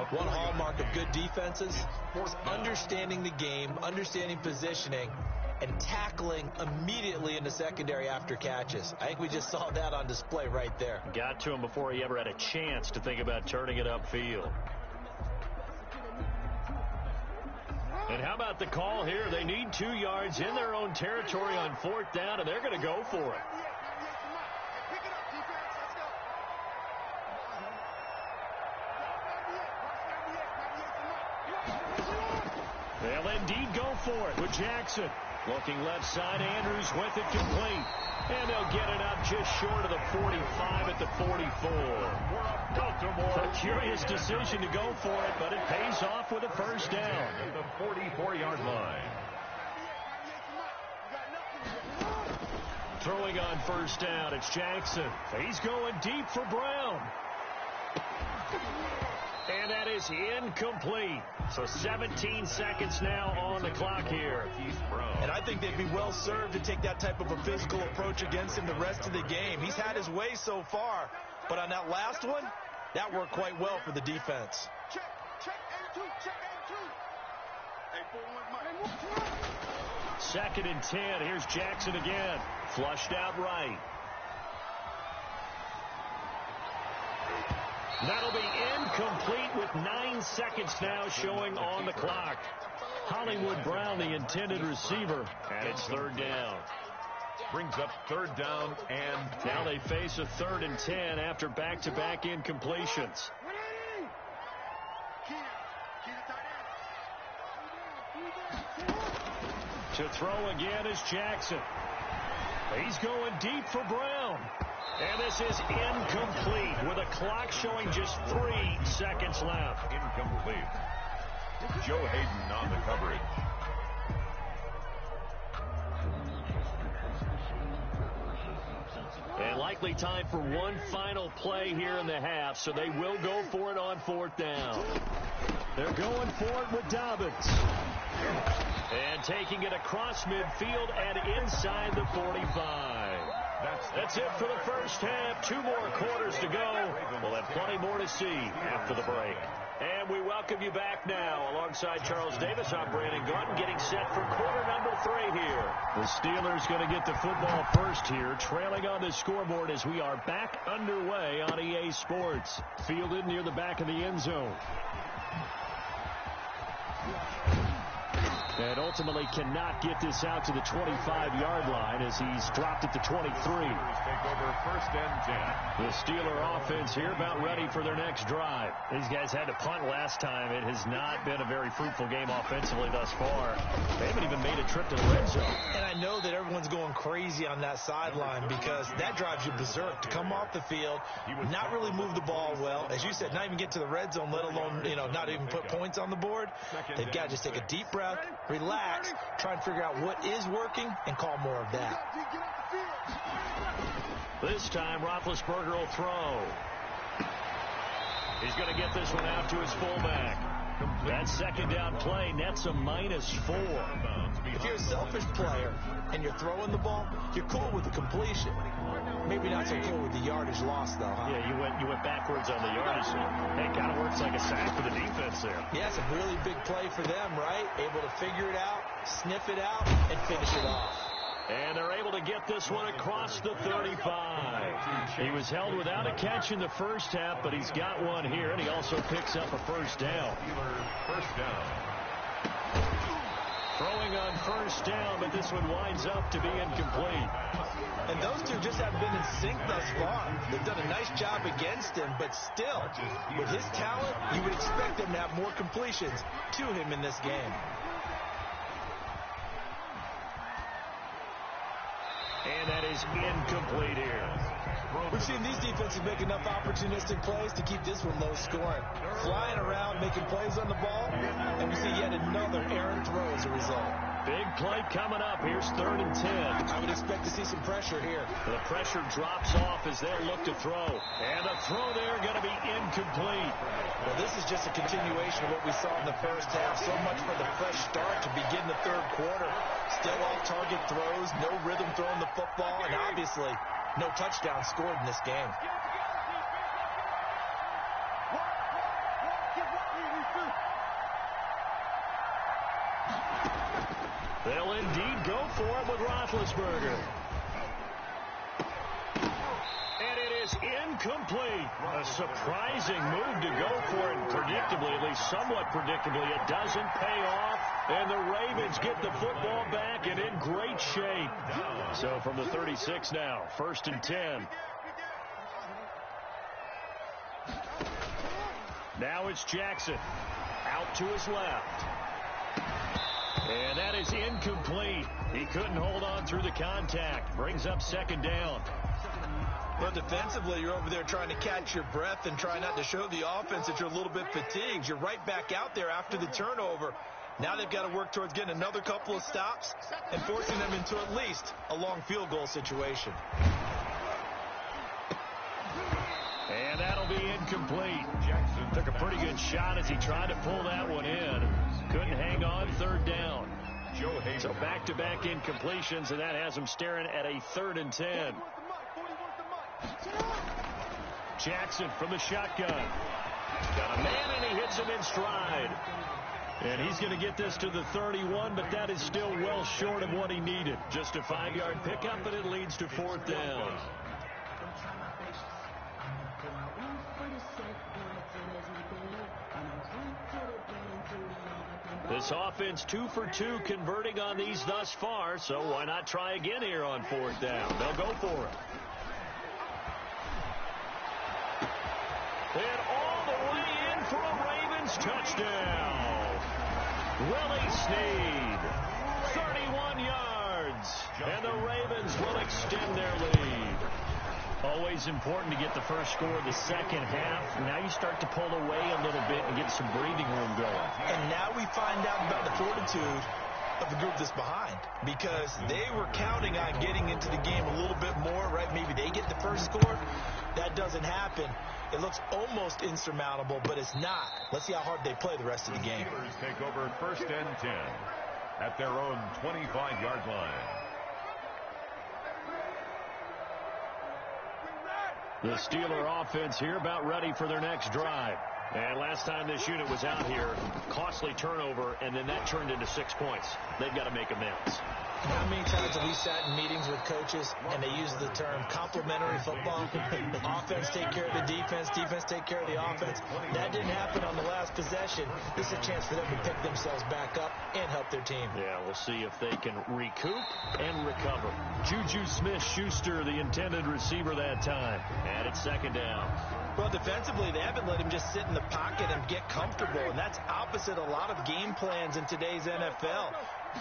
One hallmark of good defenses is understanding the game, understanding positioning, and tackling immediately in the secondary after catches. I think we just saw that on display right there. Got to him before he ever had a chance to think about turning it upfield. And how about the call here? They need 2 yards in their own territory on 4th down, and they're going to go for it. They'll indeed go for it with Jackson. Looking left side, Andrews with it complete. And they'll get it up just short of the 45 at the 44. A curious decision to go for it, but it pays off with a first down. At the 44-yard line. Throwing on first down, it's Jackson. He's going deep for Brown. And that is incomplete. So 17 seconds now on the clock here. And I think they'd be well served to take that type of a physical approach against him the rest of the game. He's had his way so far, but on that last one, that worked quite well for the defense. Check A2, check A2. 2nd and 10. Here's Jackson again. Flushed out right. That'll be incomplete with 9 seconds now showing on the clock. Hollywood Brown, the intended receiver, and it's 3rd down. Brings up 3rd down, and now they face a 3rd and 10 after back-to-back incompletions. To throw again is Jackson. He's going deep for Brown. And this is incomplete with a clock showing just 3 seconds left. Incomplete. Joe Hayden on the coverage. And likely time for one final play here in the half, so they will go for it on 4th down. They're going for it with Dobbins. And taking it across midfield and inside the 45. That's it for the first half. 2 more quarters to go. We'll have plenty more to see after the break. And we welcome you back now. Alongside Charles Davis, I'm Brandon Gordon, getting set for quarter number 3 here. The Steelers going to get the football first here, trailing on the scoreboard as we are back underway on EA Sports. Fielded near the back of the end zone. And ultimately cannot get this out to the 25-yard line as he's dropped it to 23. Take over 1st and 10. The Steeler offense here about ready for their next drive. These guys had to punt last time. It has not been a very fruitful game offensively thus far. They haven't even made a trip to the red zone. And I know that everyone's going crazy on that sideline because that drives you berserk to come off the field, not really move the ball well. As you said, not even get to the red zone, let alone, not even put points on the board. They've got to just take a deep breath, relax, try and figure out what is working, and call more of that. This time, Roethlisberger will throw. He's going to get this one out to his fullback. That 2nd down play nets a -4. If you're a selfish player and you're throwing the ball, you're cool with the completion. Maybe not so cool with the yardage loss, though, huh? Yeah, you went backwards on the yardage. Hey, kind of works like a sack for the defense there. Yeah, it's a really big play for them, right? Able to figure it out, sniff it out, and finish it off. And they're able to get this one across the 35. He was held without a catch in the first half, but he's got one here, and he also picks up a first down. First down. Throwing on first down, but this one winds up to be incomplete. And those two just haven't been in sync thus far. They've done a nice job against him, but still, with his talent, you would expect them to have more completions to him in this game. And that is incomplete here. We've seen these defenses make enough opportunistic plays to keep this one low scoring. Flying around, making plays on the ball, and we see yet another errant throw as a result. Big play coming up. Here's 3rd and 10. I would expect to see some pressure here. The pressure drops off as they'll look to throw. And the throw there going to be incomplete. Well, this is just a continuation of what we saw in the first half. So much for the fresh start to begin the third quarter. Still off-target throws, no rhythm throwing the football, and obviously no touchdown scored in this game. They'll indeed go for it with Roethlisberger. And it is incomplete. A surprising move to go for it. Predictably, at least somewhat predictably, it doesn't pay off. And the Ravens get the football back and in great shape. So from the 36 now, 1st and 10. Now it's Jackson. Out to his left. And that is incomplete. He couldn't hold on through the contact. Brings up 2nd down. Well, defensively, you're over there trying to catch your breath and try not to show the offense that you're a little bit fatigued. You're right back out there after the turnover. Now they've got to work towards getting another couple of stops and forcing them into at least a long field goal situation. And that'll be incomplete. Jackson took a pretty good shot as he tried to pull that one in. Couldn't hang on. 3rd down. So back-to-back incompletions, and that has him staring at a 3rd and 10. Jackson from the shotgun. Got a man, and he hits him in stride. And he's going to get this to the 31, but that is still well short of what he needed. Just a 5-yard pickup, and it leads to 4th down. This offense 2 for 2 converting on these thus far, so why not try again here on 4th down? They'll go for it. And all the way in for a Ravens touchdown. Willie Snead, 31 yards, and the Ravens will extend their lead. Always important to get the first score of the second half. Now you start to pull away a little bit and get some breathing room going. And now we find out about the fortitude of the group that's behind, because they were counting on getting into the game a little bit more, right? Maybe they get the first score. That doesn't happen. It looks almost insurmountable, but it's not. Let's see how hard they play the rest of the game. Steelers take over 1st and 10 at their own 25-yard line. The Steeler offense here about ready for their next drive. And last time this unit was out here, costly turnover, and then that turned into 6 points. They've got to make amends. How many times have we sat in meetings with coaches and they use the term complementary football? Offense take care of the defense, defense take care of the offense. That didn't happen on the last possession. This is a chance for them to pick themselves back up and help their team. Yeah, we'll see if they can recoup and recover. Juju Smith-Schuster, the intended receiver that time. And it's 2nd down. Well, defensively, they haven't let him just sit in the pocket and get comfortable, and that's opposite a lot of game plans in today's NFL.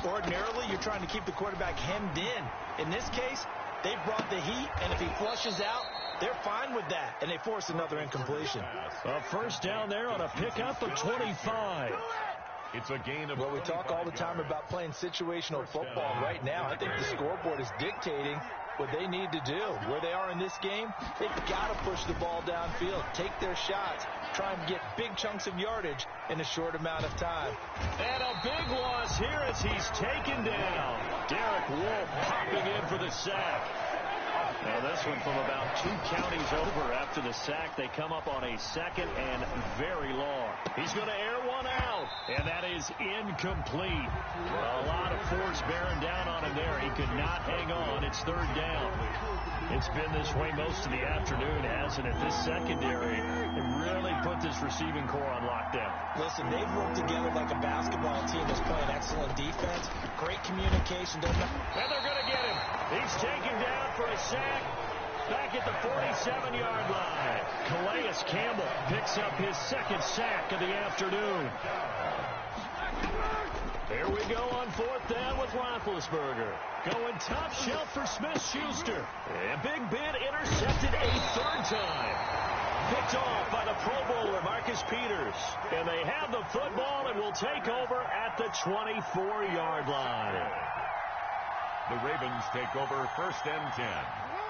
Ordinarily, you're trying to keep the quarterback hemmed in. In this case, they've brought the heat, and if he flushes out, they're fine with that, and they force another incompletion. A 1st down there on a pickup of 25. It's a gain of... Well, we talk all the time about playing situational football. Right now, I think the scoreboard is dictating what they need to do. Where they are in this game, they've got to push the ball downfield, take their shots, try and get big chunks of yardage in a short amount of time. And a big loss here as he's taken down. Derek Wolfe popping in for the sack. Now this one from about 2 counties over after the sack. They come up on a 2nd and very long. He's going to air one out, and that is incomplete. A lot of force bearing down on him there. He could not hang on. It's 3rd down. It's been this way most of the afternoon, hasn't it? This secondary really put this receiving core on lockdown. Listen, they've worked together like a basketball team that's playing excellent defense. Great communication. And they're going to get him. He's taken down for a sack. Back at the 47-yard line. Calais Campbell picks up his 2nd sack of the afternoon. Here we go on 4th down with Roethlisberger. Going top shelf for Smith-Schuster. And Big Ben intercepted a 3rd time. Picked off by the Pro Bowler, Marcus Peters. And they have the football and will take over at the 24-yard line. The Ravens take over 1st and 10.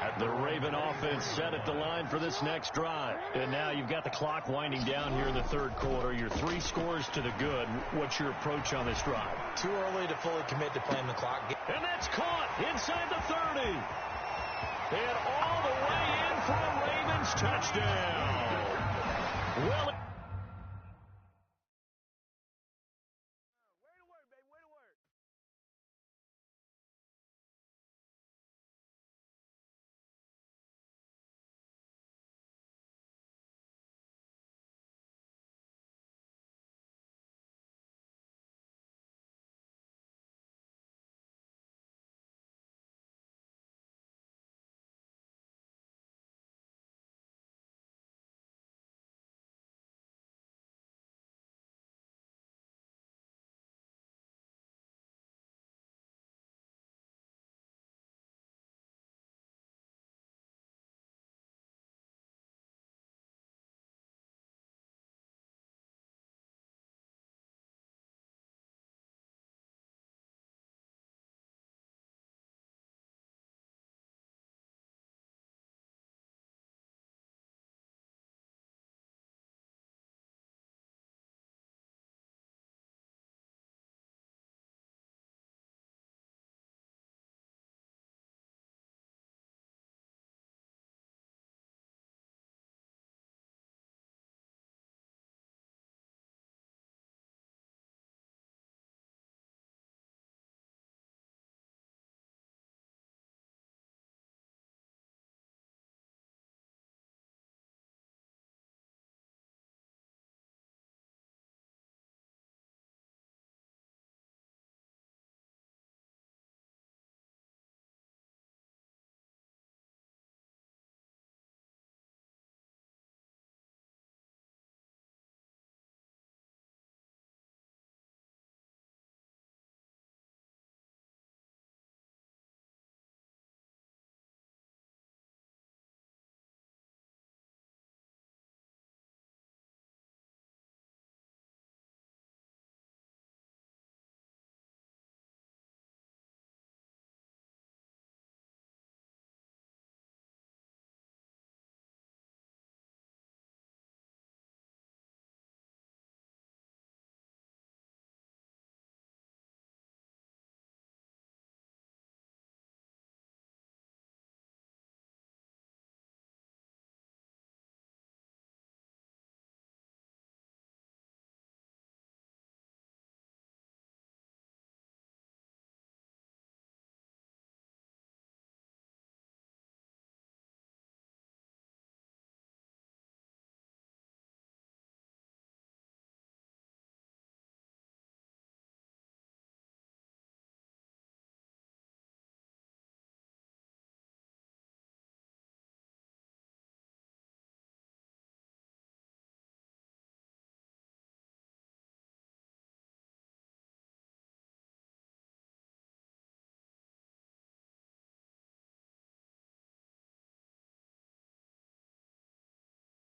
At The Raven offense set at the line for this next drive. And now you've got the clock winding down here in the third quarter. You're 3 scores to the good. What's your approach on this drive? Too early to fully commit to playing the clock. And that's caught inside the 30. And all the way in for a Ravens touchdown. Well,